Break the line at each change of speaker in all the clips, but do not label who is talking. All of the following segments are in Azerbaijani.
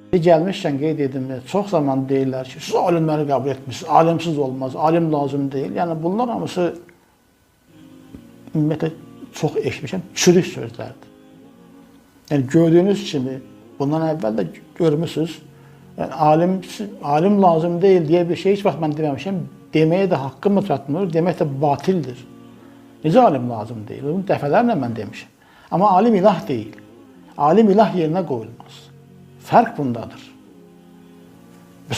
Gəlmişkən qeyd edim, çox zaman deyirlər ki, siz alimləri qəbul etmişsiniz, alimsiz olmaz, alim lazım deyil. Yəni bunlar hamısı ümumiyyətlə çox eşitmişəm, çürük sözlərdir. Yəni gördüyünüz kimi bundan əvvəl də görmüsünüz, yəni, alim lazım deyil deyə bir şey heç vaxt mən deməmişəm, deməyə də haqqım çatmır, demək də batildir. Necə alim lazım deyil? Bunu dəfələrlə mən demişəm. Amma alim ilah deyil. Alim ilah yerinə qoyulmaz. Fərq bundadır.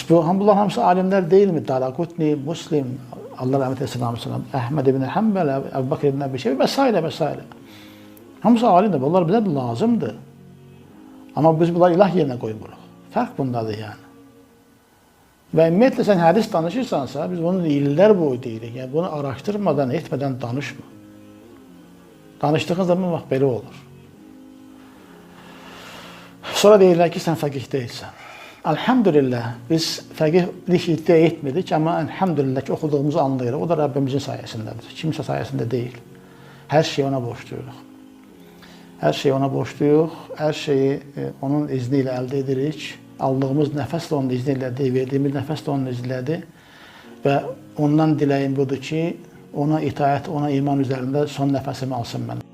Bunlar hamısı alimlər deyilmi? Daraqutni, Muslim, Allah rəhmət etsin, Əhməd ibn Həmbəl, Əbubəkr ibn Əbi Şeybə və s. və s. Hamısı alimdir, bunlar bizə lazımdır. Amma biz bunları ilah yerinə qoymuruq. Fərq bundadır yəni. Və ümumiyyətlə sən hədis danışırsansa, biz bunu illər boyu deyirik. Yəni bunu araşdırmadan, etmədən danışma. Danışdığın zaman vaxt belə olur. Sonra deyirlər ki, sən fəqih deyilsən. Elhamdülillah, biz fəqihlik iddia etmədik, amma elhamdülillah ki, oxuduğumuzu anlayırıq. O da Rəbbimizin sayəsindədir. Kimsə sayəsində deyil. Hər şeyi ona borcluyuruq. Hər şeyi ona borcluyuq, hər şeyi onun izni ilə əldə edirik. Aldığımız nəfəs də onun izni ilədir, verdiyimiz nəfəs də onun izni ilədir. Və ondan diləyim budur ki, ona itaət, ona iman üzərində son nəfəsimi alsın mən.